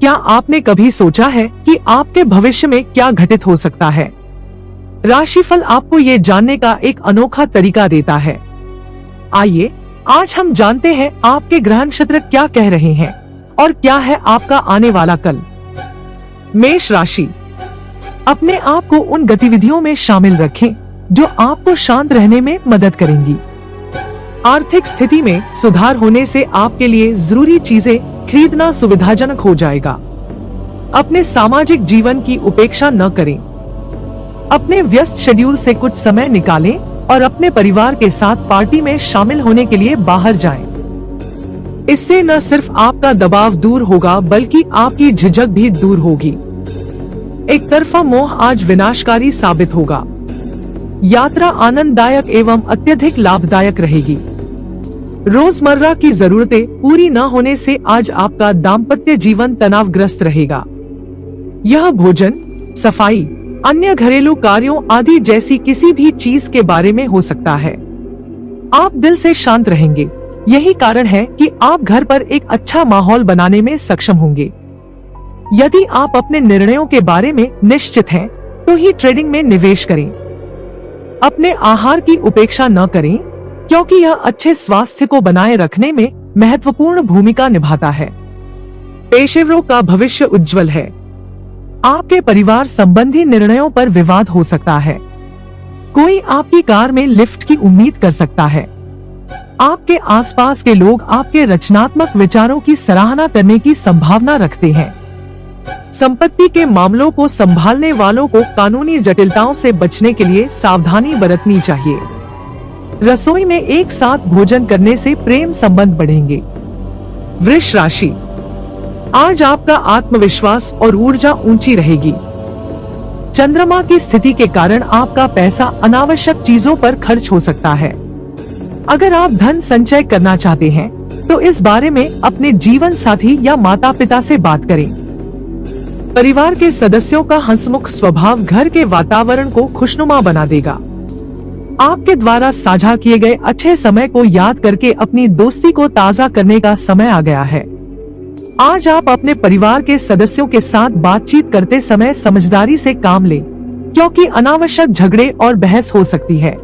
क्या आपने कभी सोचा है कि आपके भविष्य में क्या घटित हो सकता है? राशिफल आपको ये जानने का एक अनोखा तरीका देता है। आइए आज हम जानते हैं आपके ग्रह नक्षत्र क्या कह रहे हैं और क्या है आपका आने वाला कल। मेष राशि, अपने आप को उन गतिविधियों में शामिल रखें जो आपको शांत रहने में मदद करेंगी। आर्थिक स्थिति में सुधार होने से आपके लिए जरूरी चीजें खरीदना सुविधाजनक हो जाएगा। अपने सामाजिक जीवन की उपेक्षा न करें। अपने व्यस्त शेड्यूल से कुछ समय निकालें और अपने परिवार के साथ पार्टी में शामिल होने के लिए बाहर जाएं। इससे न सिर्फ आपका दबाव दूर होगा बल्कि आपकी झिझक भी दूर होगी। एक तरफा मोह आज विनाशकारी साबित होगा। यात्रा आनंददायक एवं अत्यधिक लाभदायक रहेगी। रोजमर्रा की जरूरतें पूरी न होने से आज आपका दाम्पत्य जीवन तनावग्रस्त रहेगा। यह भोजन, सफाई, अन्य घरेलू कार्यों आदि जैसी किसी भी चीज के बारे में हो सकता है। आप दिल से शांत रहेंगे। यही कारण है कि आप घर पर एक अच्छा माहौल बनाने में सक्षम होंगे। यदि आप अपने निर्णयों के बारे में निश्चित हैं, तो ही ट्रेडिंग में निवेश करें। अपने आहार की उपेक्षा न करें, क्योंकि यह अच्छे स्वास्थ्य को बनाए रखने में महत्वपूर्ण भूमिका निभाता है। पेशेवरों का भविष्य उज्जवल है। आपके परिवार संबंधी निर्णयों पर विवाद हो सकता है। कोई आपकी कार में लिफ्ट की उम्मीद कर सकता है। आपके आसपास के लोग आपके रचनात्मक विचारों की सराहना करने की संभावना रखते हैं। संपत्ति के मामलों को संभालने वालों को कानूनी जटिलताओं से बचने के लिए सावधानी बरतनी चाहिए। रसोई में एक साथ भोजन करने से प्रेम संबंध बढ़ेंगे। वृष राशि, आज आपका आत्मविश्वास और ऊर्जा ऊंची रहेगी। चंद्रमा की स्थिति के कारण आपका पैसा अनावश्यक चीजों पर खर्च हो सकता है। अगर आप धन संचय करना चाहते हैं, तो इस बारे में अपने जीवन साथी या माता पिता से बात करें। परिवार के सदस्यों का हंसमुख स्वभाव घर के वातावरण को खुशनुमा बना देगा। आपके द्वारा साझा किए गए अच्छे समय को याद करके अपनी दोस्ती को ताज़ा करने का समय आ गया है। आज आप अपने परिवार के सदस्यों के साथ बातचीत करते समय समझदारी से काम लें, क्योंकि अनावश्यक झगड़े और बहस हो सकती है।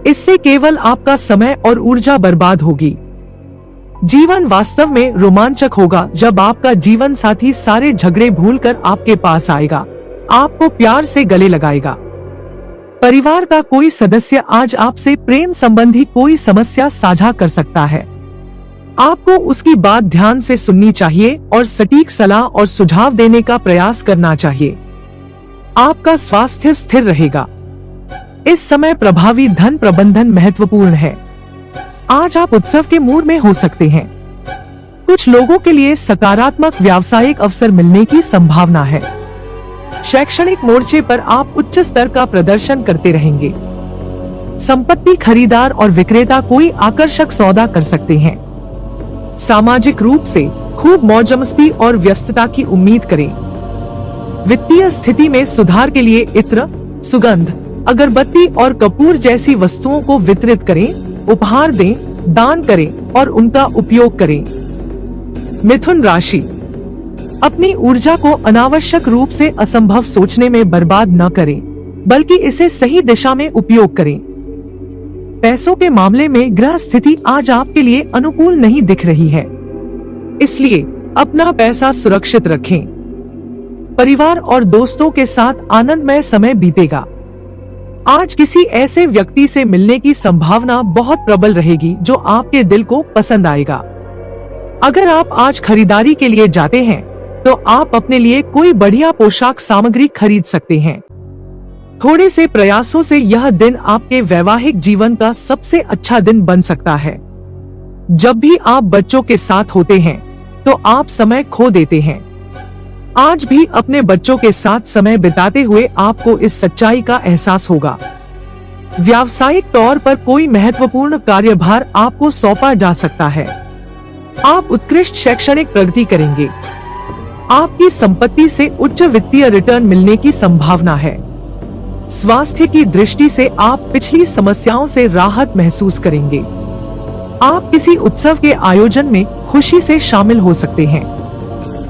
इससे केवल आपका समय और ऊर्जा बर्बाद होगी। जीवन वास्तव में रोमांचक होगा जब आपका जीवन साथी सारे झगड़े भूलकर आपके पास आएगा, आपको प्यार से गले लगाएगा। परिवार का कोई सदस्य आज आपसे प्रेम संबंधी कोई समस्या साझा कर सकता है। आपको उसकी बात ध्यान से सुननी चाहिए और सटीक सलाह और सुझाव देने का प्रयास करना चाहिए। आपका स्वास्थ्य स्थिर रहेगा। इस समय प्रभावी धन प्रबंधन महत्वपूर्ण है। आज आप उत्सव के मूड में हो सकते हैं। कुछ लोगों के लिए सकारात्मक व्यावसायिक अवसर मिलने की संभावना है। शैक्षणिक मोर्चे पर आप उच्च स्तर का प्रदर्शन करते रहेंगे। संपत्ति खरीदार और विक्रेता कोई आकर्षक सौदा कर सकते हैं। सामाजिक रूप से खूब मौज-मस्ती और व्यस्तता की उम्मीद करें। वित्तीय स्थिति में सुधार के लिए इत्र, सुगंध, अगरबत्ती और कपूर जैसी वस्तुओं को वितरित करें, उपहार दें, दान करें और उनका उपयोग करें। मिथुन राशि, अपनी ऊर्जा को अनावश्यक रूप से असंभव सोचने में बर्बाद न करें, बल्कि इसे सही दिशा में उपयोग करें। पैसों के मामले में ग्रह स्थिति आज आपके लिए अनुकूल नहीं दिख रही है, इसलिए अपना पैसा सुरक्षित रखें। परिवार और दोस्तों के साथ आनंदमय समय बीतेगा। आज किसी ऐसे व्यक्ति से मिलने की संभावना बहुत प्रबल रहेगी जो आपके दिल को पसंद आएगा। अगर आप आज खरीदारी के लिए जाते हैं, तो आप अपने लिए कोई बढ़िया पोशाक सामग्री खरीद सकते हैं। थोड़े से प्रयासों से यह दिन आपके वैवाहिक जीवन का सबसे अच्छा दिन बन सकता है। जब भी आप बच्चों के साथ होते हैं, तो आप समय खो देते हैं। आज भी अपने बच्चों के साथ समय बिताते हुए आपको इस सच्चाई का एहसास होगा। व्यावसायिक तौर पर कोई महत्वपूर्ण कार्यभार आपको सौंपा जा सकता है। आप उत्कृष्ट शैक्षणिक प्रगति करेंगे। आपकी संपत्ति से उच्च वित्तीय रिटर्न मिलने की संभावना है। स्वास्थ्य की दृष्टि से आप पिछली समस्याओं से राहत महसूस करेंगे। आप किसी उत्सव के आयोजन में खुशी से शामिल हो सकते हैं।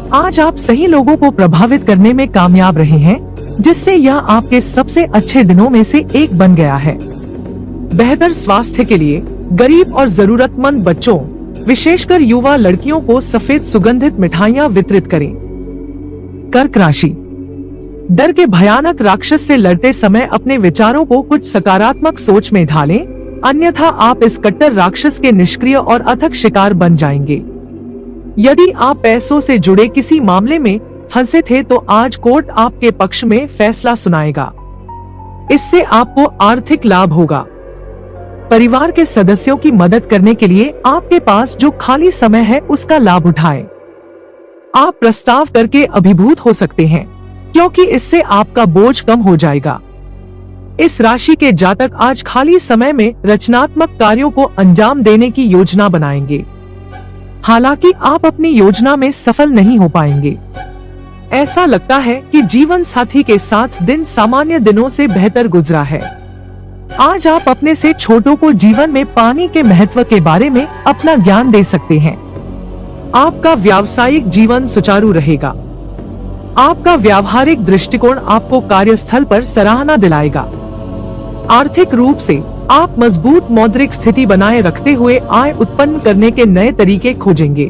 आज आप सही लोगों को प्रभावित करने में कामयाब रहे हैं, जिससे यह आपके सबसे अच्छे दिनों में से एक बन गया है। बेहतर स्वास्थ्य के लिए गरीब और जरूरतमंद बच्चों, विशेषकर युवा लड़कियों को सफेद सुगंधित मिठाइयाँ वितरित करें। कर्क राशि, डर के भयानक राक्षस से लड़ते समय अपने विचारों को कुछ सकारात्मक सोच में ढालें, अन्यथा आप इस कट्टर राक्षस के निष्क्रिय और अथक शिकार बन जाएंगे। यदि आप पैसों से जुड़े किसी मामले में फंसे थे तो आज कोर्ट आपके पक्ष में फैसला सुनाएगा। इससे आपको आर्थिक लाभ होगा। परिवार के सदस्यों की मदद करने के लिए आपके पास जो खाली समय है उसका लाभ उठाएं। आप प्रस्ताव करके अभिभूत हो सकते हैं, क्योंकि इससे आपका बोझ कम हो जाएगा। इस राशि के जातक आज खाली समय में रचनात्मक कार्यों को अंजाम देने की योजना बनाएंगे। हालांकि आप अपनी योजना में सफल नहीं हो पाएंगे। ऐसा लगता है कि जीवन साथी के साथ दिन सामान्य दिनों से बेहतर गुजरा है। आज आप अपने से छोटों को जीवन में पानी के महत्व के बारे में अपना ज्ञान दे सकते हैं। आपका व्यावसायिक जीवन सुचारू रहेगा। आपका व्यावहारिक दृष्टिकोण आपको कार्यस्थल पर सराहना दिलाएगा। आर्थिक रूप से आप मजबूत मौद्रिक स्थिति बनाए रखते हुए आय उत्पन्न करने के नए तरीके खोजेंगे।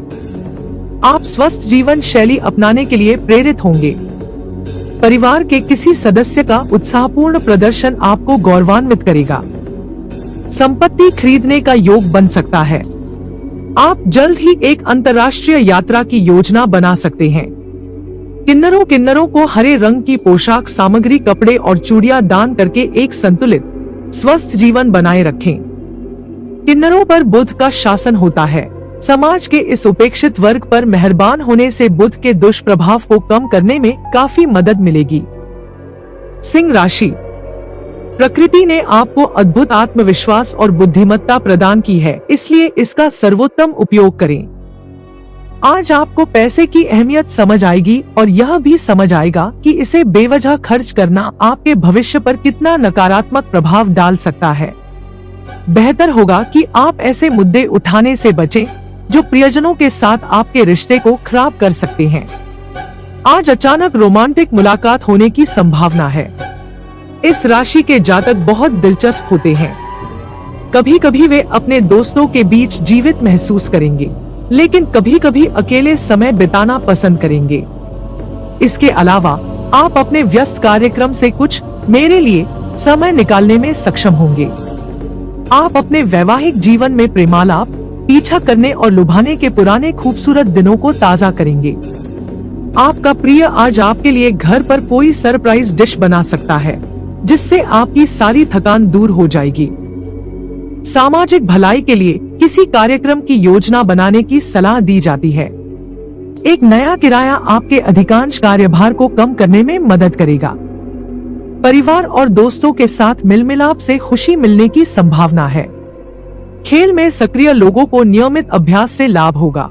आप स्वस्थ जीवन शैली अपनाने के लिए प्रेरित होंगे। परिवार के किसी सदस्य का उत्साहपूर्ण प्रदर्शन आपको गौरवान्वित करेगा। संपत्ति खरीदने का योग बन सकता है। आप जल्द ही एक अंतर्राष्ट्रीय यात्रा की योजना बना सकते हैं। किन्नरों को हरे रंग की पोशाक सामग्री, कपड़े और चूड़ियां दान करके एक संतुलित स्वस्थ जीवन बनाए रखें। किन्नरों पर बुध का शासन होता है। समाज के इस उपेक्षित वर्ग पर मेहरबान होने से बुध के दुष्प्रभाव को कम करने में काफी मदद मिलेगी। सिंह राशि, प्रकृति ने आपको अद्भुत आत्मविश्वास और बुद्धिमत्ता प्रदान की है, इसलिए इसका सर्वोत्तम उपयोग करें। आज आपको पैसे की अहमियत समझ आएगी और यह भी समझ आएगा कि इसे बेवजह खर्च करना आपके भविष्य पर कितना नकारात्मक प्रभाव डाल सकता है। बेहतर होगा कि आप ऐसे मुद्दे उठाने से बचें जो प्रियजनों के साथ आपके रिश्ते को खराब कर सकते हैं। आज अचानक रोमांटिक मुलाकात होने की संभावना है। इस राशि के जातक बहुत दिलचस्प होते हैं। कभी कभी वे अपने दोस्तों के बीच जीवित महसूस करेंगे, लेकिन कभी कभी अकेले समय बिताना पसंद करेंगे। इसके अलावा आप अपने व्यस्त कार्यक्रम से कुछ मेरे लिए समय निकालने में सक्षम होंगे। आप अपने वैवाहिक जीवन में प्रेमालाप, पीछा करने और लुभाने के पुराने खूबसूरत दिनों को ताज़ा करेंगे। आपका प्रिय आज आपके लिए घर पर कोई सरप्राइज डिश बना सकता है, जिससे आपकी सारी थकान दूर हो जाएगी। सामाजिक भलाई के लिए किसी कार्यक्रम की योजना बनाने की सलाह दी जाती है। एक नया किराया आपके अधिकांश कार्यभार को कम करने में मदद करेगा। परिवार और दोस्तों के साथ मिलमिलाप से खुशी मिलने की संभावना है। खेल में सक्रिय लोगों को नियमित अभ्यास से लाभ होगा।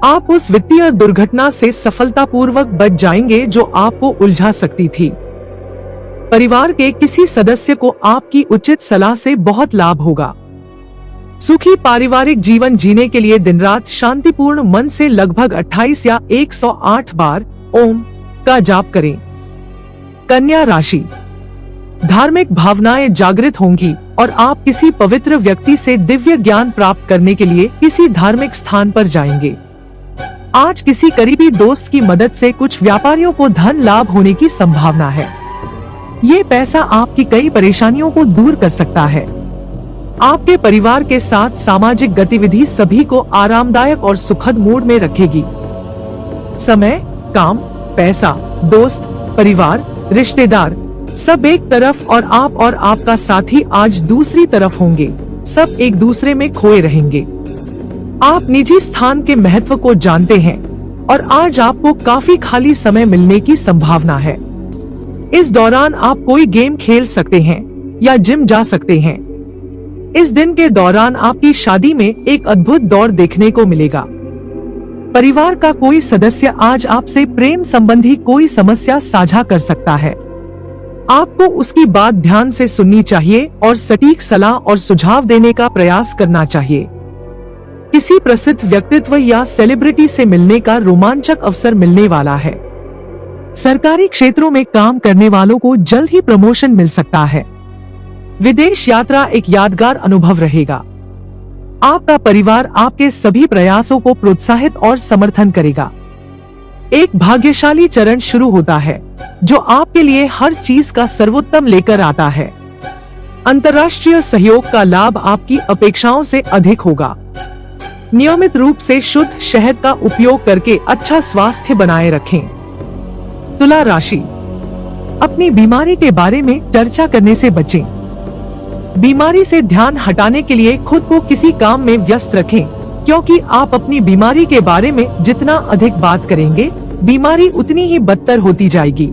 आप उस वित्तीय दुर्घटना से सफलतापूर्वक बच जाएंगे जो आपको उलझा सकती थी। परिवार के किसी सदस्य को आपकी उचित सलाह से बहुत लाभ होगा। सुखी पारिवारिक जीवन जीने के लिए दिन रात शांतिपूर्ण मन से लगभग 28 या 108 बार ओम का जाप करें। कन्या राशि, धार्मिक भावनाएं जागृत होंगी और आप किसी पवित्र व्यक्ति से दिव्य ज्ञान प्राप्त करने के लिए किसी धार्मिक स्थान पर जाएंगे। आज किसी करीबी दोस्त की मदद से कुछ व्यापारियों को धन लाभ होने की संभावना है। ये पैसा आपकी कई परेशानियों को दूर कर सकता है। आपके परिवार के साथ सामाजिक गतिविधि सभी को आरामदायक और सुखद मूड में रखेगी। समय, काम, पैसा, दोस्त, परिवार, रिश्तेदार सब एक तरफ और आप और आपका साथी आज दूसरी तरफ होंगे। सब एक दूसरे में खोए रहेंगे। आप निजी स्थान के महत्व को जानते हैं और आज आपको काफी खाली समय मिलने की संभावना है। इस दौरान आप कोई गेम खेल सकते हैं या जिम जा सकते हैं। इस दिन के दौरान आपकी शादी में एक अद्भुत दौर देखने को मिलेगा। परिवार का कोई सदस्य आज आपसे प्रेम संबंधी कोई समस्या साझा कर सकता है। आपको उसकी बात ध्यान से सुननी चाहिए और सटीक सलाह और सुझाव देने का प्रयास करना चाहिए। किसी प्रसिद्ध व्यक्तित्व या सेलिब्रिटी से मिलने का रोमांचक अवसर मिलने वाला है। सरकारी क्षेत्रों में काम करने वालों को जल्द ही प्रमोशन मिल सकता है। विदेश यात्रा एक यादगार अनुभव रहेगा। आपका परिवार आपके सभी प्रयासों को प्रोत्साहित और समर्थन करेगा। एक भाग्यशाली चरण शुरू होता है जो आपके लिए हर चीज का सर्वोत्तम लेकर आता है। अंतर्राष्ट्रीय सहयोग का लाभ आपकी अपेक्षाओं से अधिक होगा। नियमित रूप से शुद्ध शहद का उपयोग करके अच्छा स्वास्थ्य बनाए रखें। तुला राशि, अपनी बीमारी के बारे में चर्चा करने से बचें। बीमारी से ध्यान हटाने के लिए खुद को किसी काम में व्यस्त रखें, क्योंकि आप अपनी बीमारी के बारे में जितना अधिक बात करेंगे, बीमारी उतनी ही बदतर होती जाएगी।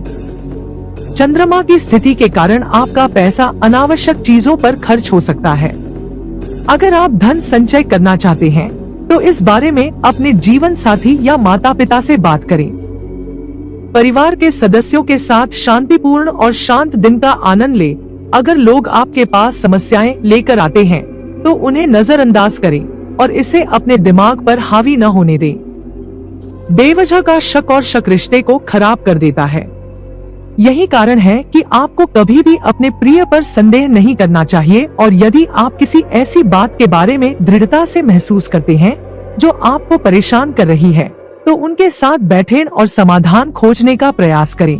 चंद्रमा की स्थिति के कारण आपका पैसा अनावश्यक चीजों पर खर्च हो सकता है। अगर आप धन संचय करना चाहते हैं तो इस बारे में अपने जीवन साथी या माता पिता से बात करें। परिवार के सदस्यों के साथ शांतिपूर्ण और शांत दिन का आनंद लें। अगर लोग आपके पास समस्याएं लेकर आते हैं तो उन्हें नजरअंदाज करें और इसे अपने दिमाग पर हावी न होने दें। बेवजह का शक और शक रिश्ते को खराब कर देता है। यही कारण है कि आपको कभी भी अपने प्रिय पर संदेह नहीं करना चाहिए, और यदि आप किसी ऐसी बात के बारे में दृढ़ता से महसूस करते हैं जो आपको परेशान कर रही है, तो उनके साथ बैठें और समाधान खोजने का प्रयास करें।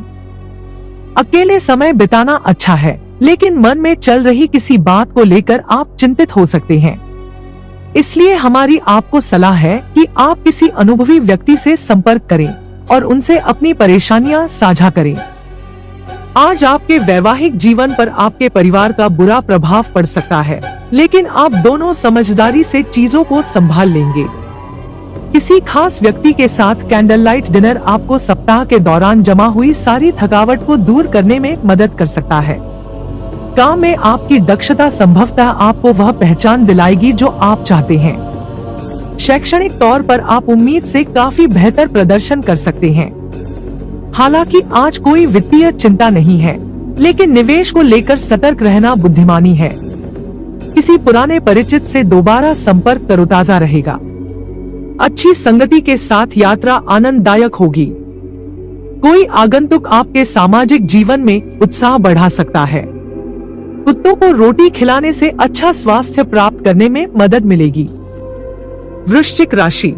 अकेले समय बिताना अच्छा है, लेकिन मन में चल रही किसी बात को लेकर आप चिंतित हो सकते हैं। इसलिए हमारी आपको सलाह है कि आप किसी अनुभवी व्यक्ति से संपर्क करें और उनसे अपनी परेशानियां साझा करें। आज आपके वैवाहिक जीवन पर आपके परिवार का बुरा प्रभाव पड़ सकता है, लेकिन आप दोनों समझदारी से चीजों को संभाल लेंगे। किसी खास व्यक्ति के साथ कैंडल लाइट डिनर आपको सप्ताह के दौरान जमा हुई सारी थकावट को दूर करने में मदद कर सकता है। काम में आपकी दक्षता संभवतः आपको वह पहचान दिलाएगी जो आप चाहते हैं। शैक्षणिक तौर पर आप उम्मीद से काफी बेहतर प्रदर्शन कर सकते हैं। हालांकि आज कोई वित्तीय चिंता नहीं है, लेकिन निवेश को लेकर सतर्क रहना बुद्धिमानी है। किसी पुराने परिचित से दोबारा संपर्क तरोताजा रहेगा। अच्छी संगति के साथ यात्रा आनंददायक होगी। कोई आगंतुक आपके सामाजिक जीवन में उत्साह बढ़ा सकता है। कुत्तों को रोटी खिलाने से अच्छा स्वास्थ्य प्राप्त करने में मदद मिलेगी। वृश्चिक राशि,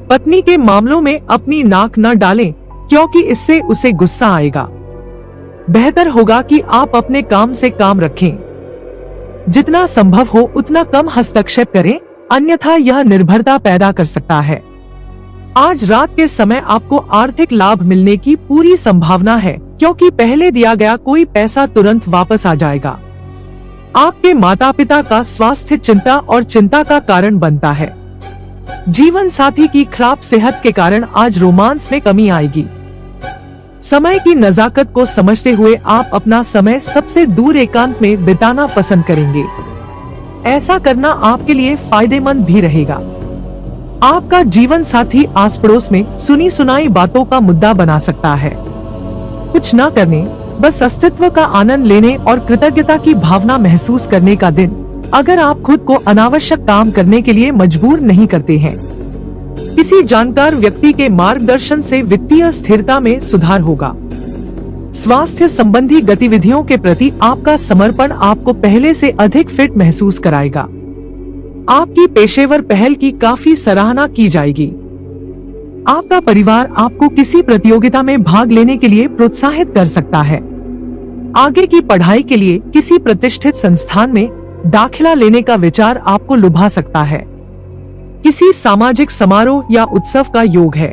पत्नी के मामलों में अपनी नाक न डालें, क्योंकि इससे उसे गुस्सा आएगा। बेहतर होगा कि आप अपने काम से काम रखें। जितना संभव हो उतना कम हस्तक्षेप करें, अन्यथा यह निर्भरता पैदा कर सकता है। आज रात के समय आपको आर्थिक लाभ मिलने की पूरी संभावना है, क्योंकि पहले दिया गया कोई पैसा तुरंत वापस आ जाएगा। आपके माता पिता का स्वास्थ्य चिंता और चिंता का कारण बनता है। जीवन साथी की खराब सेहत के कारण आज रोमांस में कमी आएगी। समय की नजाकत को समझते हुए आप अपना समय सबसे दूर एकांत में बिताना पसंद करेंगे। ऐसा करना आपके लिए फायदेमंद भी रहेगा। आपका जीवन साथी आस पड़ोस में सुनी सुनाई बातों का मुद्दा बना सकता है। कुछ न करने, बस अस्तित्व का आनंद लेने और कृतज्ञता की भावना महसूस करने का दिन, अगर आप खुद को अनावश्यक काम करने के लिए मजबूर नहीं करते हैं। किसी जानकार व्यक्ति के मार्गदर्शन से वित्तीय स्थिरता में सुधार होगा। स्वास्थ्य संबंधी गतिविधियों के प्रति आपका समर्पण आपको पहले से अधिक फिट महसूस कराएगा। आपकी पेशेवर पहल की काफी सराहना की जाएगी। आपका परिवार आपको किसी प्रतियोगिता में भाग लेने के लिए प्रोत्साहित कर सकता है। आगे की पढ़ाई के लिए किसी प्रतिष्ठित संस्थान में दाखिला लेने का विचार आपको लुभा सकता है। किसी सामाजिक समारोह या उत्सव का योग है।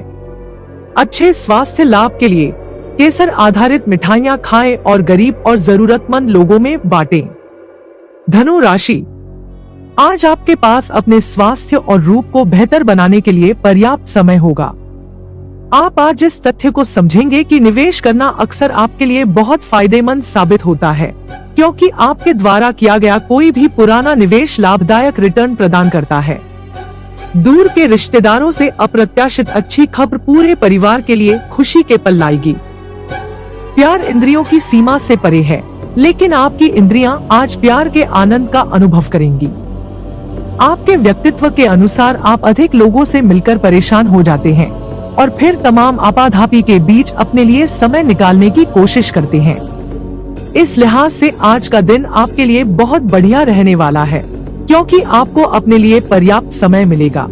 अच्छे स्वास्थ्य लाभ के लिए केसर आधारित मिठाइयां खाएं और गरीब और जरूरतमंद लोगों में बांटें। धनु राशि, आज आपके पास अपने स्वास्थ्य और रूप को बेहतर बनाने के लिए पर्याप्त समय होगा। आप आज इस तथ्य को समझेंगे कि निवेश करना अक्सर आपके लिए बहुत फायदेमंद साबित होता है, क्योंकि आपके द्वारा किया गया कोई भी पुराना निवेश लाभदायक रिटर्न प्रदान करता है। दूर के रिश्तेदारों से अप्रत्याशित अच्छी खबर पूरे परिवार के लिए खुशी के पल लाएगी। प्यार इंद्रियों की सीमा से परे है, लेकिन आपकी इंद्रियां आज प्यार के आनंद का अनुभव करेंगी। आपके व्यक्तित्व के अनुसार आप अधिक लोगों से मिलकर परेशान हो जाते हैं और फिर तमाम आपाधापी के बीच अपने लिए समय निकालने की कोशिश करते हैं। इस लिहाज से आज का दिन आपके लिए बहुत बढ़िया रहने वाला है, क्योंकि आपको अपने लिए पर्याप्त समय मिलेगा।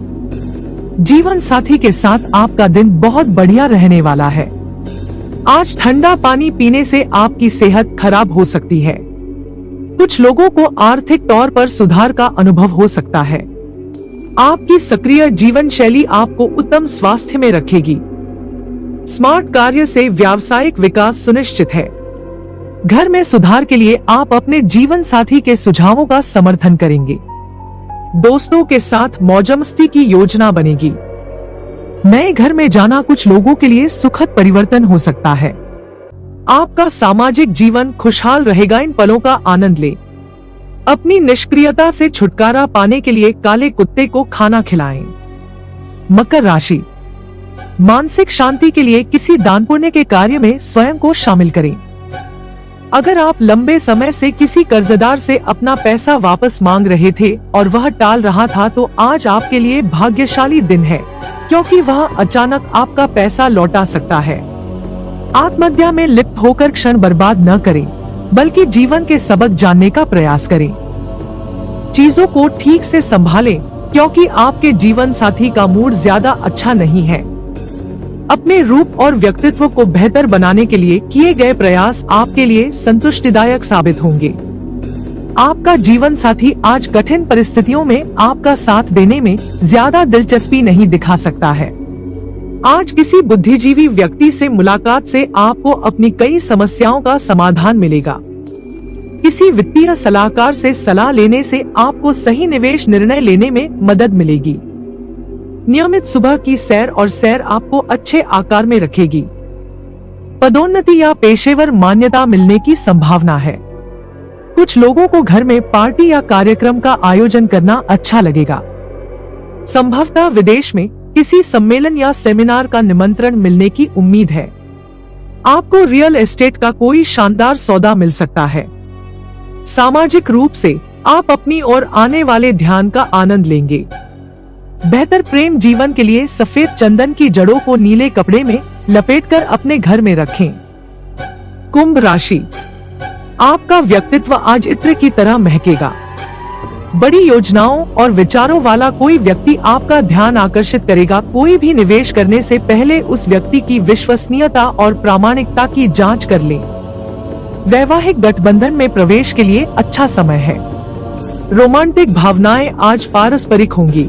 जीवन साथी के साथ आपका दिन बहुत बढ़िया रहने वाला है। आज ठंडा पानी पीने से आपकी सेहत खराब हो सकती है। कुछ लोगों को आर्थिक तौर पर सुधार का अनुभव हो सकता है। आपकी सक्रिय जीवन शैली आपको उत्तम स्वास्थ्य में रखेगी। स्मार्ट कार्य से व्यावसायिक विकास सुनिश्चित है। घर में सुधार के लिए आप अपने जीवन साथी के सुझावों का समर्थन करेंगे। दोस्तों के साथ मौजमस्ती की योजना बनेगी। नए घर में जाना कुछ लोगों के लिए सुखद परिवर्तन हो सकता है। आपका सामाजिक जीवन खुशहाल रहेगा। इन पलों का आनंद लें। अपनी निष्क्रियता से छुटकारा पाने के लिए काले कुत्ते को खाना खिलाएं। मकर राशि, मानसिक शांति के लिए किसी दान पुण्य के कार्य में स्वयं को शामिल करें। अगर आप लंबे समय से किसी कर्जदार से अपना पैसा वापस मांग रहे थे और वह टाल रहा था, तो आज आपके लिए भाग्यशाली दिन है, क्योंकि वह अचानक आपका पैसा लौटा सकता है। आत्महत्या में लिप्त होकर क्षण बर्बाद न करें, बल्कि जीवन के सबक जानने का प्रयास करें। चीजों को ठीक से संभालें, क्योंकि आपके जीवन साथी का मूड ज्यादा अच्छा नहीं है। अपने रूप और व्यक्तित्व को बेहतर बनाने के लिए किए गए प्रयास आपके लिए संतुष्टिदायक साबित होंगे। आपका जीवन साथी आज कठिन परिस्थितियों में आपका साथ देने में ज्यादा दिलचस्पी नहीं दिखा सकता है। आज किसी बुद्धिजीवी व्यक्ति से मुलाकात से आपको अपनी कई समस्याओं का समाधान मिलेगा। किसी वित्तीय सलाहकार से सलाह लेने से आपको सही निवेश निर्णय लेने में मदद मिलेगी। नियमित सुबह की सैर और सैर आपको अच्छे आकार में रखेगी। पदोन्नति या पेशेवर मान्यता मिलने की संभावना है। कुछ लोगों को घर में पार्टी या कार्यक्रम का आयोजन करना अच्छा लगेगा। संभवतः विदेश में किसी सम्मेलन या सेमिनार का निमंत्रण मिलने की उम्मीद है। आपको रियल एस्टेट का कोई शानदार सौदा मिल सकता है। सामाजिक रूप से आप अपनी ओर आने वाले ध्यान का आनंद लेंगे। बेहतर प्रेम जीवन के लिए सफेद चंदन की जड़ों को नीले कपड़े में लपेटकर अपने घर में रखें। कुंभ राशि, आपका व्यक्तित्व आज इत्र की तरह महकेगा। बड़ी योजनाओं और विचारों वाला कोई व्यक्ति आपका ध्यान आकर्षित करेगा। कोई भी निवेश करने से पहले उस व्यक्ति की विश्वसनीयता और प्रामाणिकता की जांच कर लें। वैवाहिक गठबंधन में प्रवेश के लिए अच्छा समय है। रोमांटिक भावनाएं आज पारस्परिक होंगी।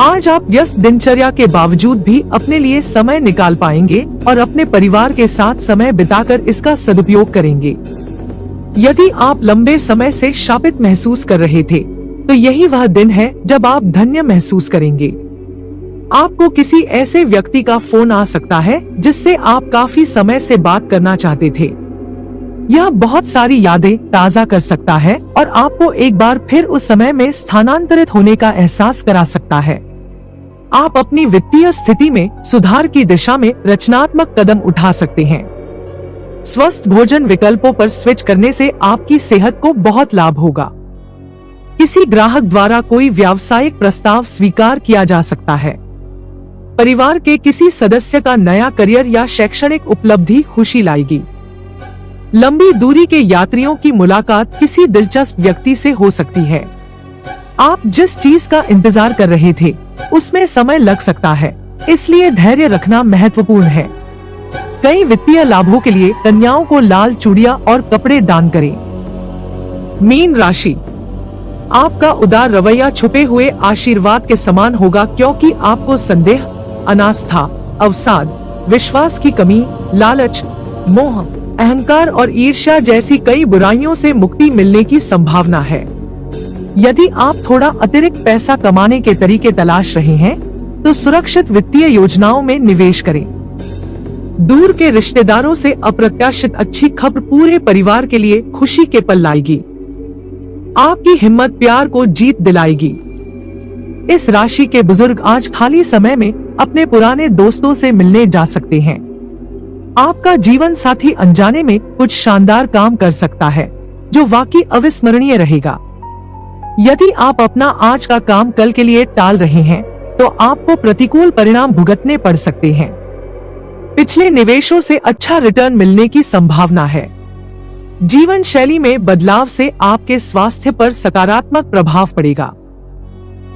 आज आप व्यस्त दिनचर्या के बावजूद भी अपने लिए समय निकाल पाएंगे और अपने परिवार के साथ समय बिताकर इसका सदुपयोग करेंगे। यदि आप लंबे समय से शापित महसूस कर रहे थे, तो यही वह दिन है जब आप धन्य महसूस करेंगे। आपको किसी ऐसे व्यक्ति का फोन आ सकता है जिससे आप काफी समय से बात करना चाहते थे। यह बहुत सारी यादें ताजा कर सकता है और आपको एक बार फिर उस समय में स्थानांतरित होने का एहसास करा सकता है। आप अपनी वित्तीय स्थिति में सुधार की दिशा में रचनात्मक कदम उठा सकते हैं। स्वस्थ भोजन विकल्पों पर स्विच करने से आपकी सेहत को बहुत लाभ होगा। किसी ग्राहक द्वारा कोई व्यावसायिक प्रस्ताव स्वीकार किया जा सकता है। परिवार के किसी सदस्य का नया करियर या शैक्षणिक उपलब्धि खुशी लाएगी। लंबी दूरी के यात्रियों की मुलाकात किसी दिलचस्प व्यक्ति से हो सकती है। आप जिस चीज का इंतजार कर रहे थे उसमें समय लग सकता है, इसलिए धैर्य रखना महत्वपूर्ण है। कई वित्तीय लाभों के लिए कन्याओं को लाल चूड़ियां और कपड़े दान करें। मीन राशि, आपका उदार रवैया छुपे हुए आशीर्वाद के समान होगा, क्योंकि आपको संदेह, अनास्था, अवसाद, विश्वास की कमी, लालच, मोह, अहंकार और ईर्ष्या जैसी कई बुराइयों से मुक्ति मिलने की संभावना है। यदि आप थोड़ा अतिरिक्त पैसा कमाने के तरीके तलाश रहे हैं, तो सुरक्षित वित्तीय योजनाओं में निवेश करें। दूर के रिश्तेदारों से अप्रत्याशित अच्छी खबर पूरे परिवार के लिए खुशी के पल लाएगी। आपकी हिम्मत प्यार को जीत दिलाएगी। इस राशि के बुजुर्ग आज खाली समय में अपने पुराने दोस्तों से मिलने जा सकते हैं। आपका जीवन साथी अनजाने में कुछ शानदार काम कर सकता है, जो वाकई अविस्मरणीय रहेगा। यदि आप अपना आज का काम कल के लिए टाल रहे हैं तो आपको प्रतिकूल परिणाम भुगतने पड़ सकते हैं। पिछले निवेशों से अच्छा रिटर्न मिलने की संभावना है। जीवन शैली में बदलाव से आपके स्वास्थ्य पर सकारात्मक प्रभाव पड़ेगा।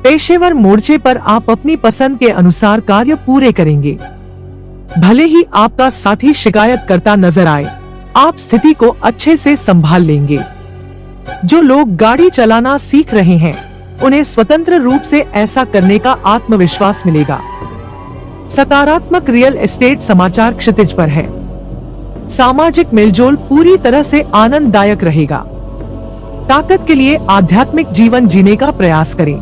पेशेवर मोर्चे पर आप अपनी पसंद के अनुसार कार्य पूरे करेंगे। भले ही आपका साथी शिकायत करता नजर आए, आप स्थिति को अच्छे से संभाल लेंगे। जो लोग गाड़ी चलाना सीख रहे हैं, उन्हें स्वतंत्र रूप से ऐसा करने का आत्मविश्वास मिलेगा। सकारात्मक रियल एस्टेट समाचार क्षितिज पर है। सामाजिक मेलजोल पूरी तरह से आनंददायक रहेगा। ताकत के लिए आध्यात्मिक जीवन जीने का प्रयास करें।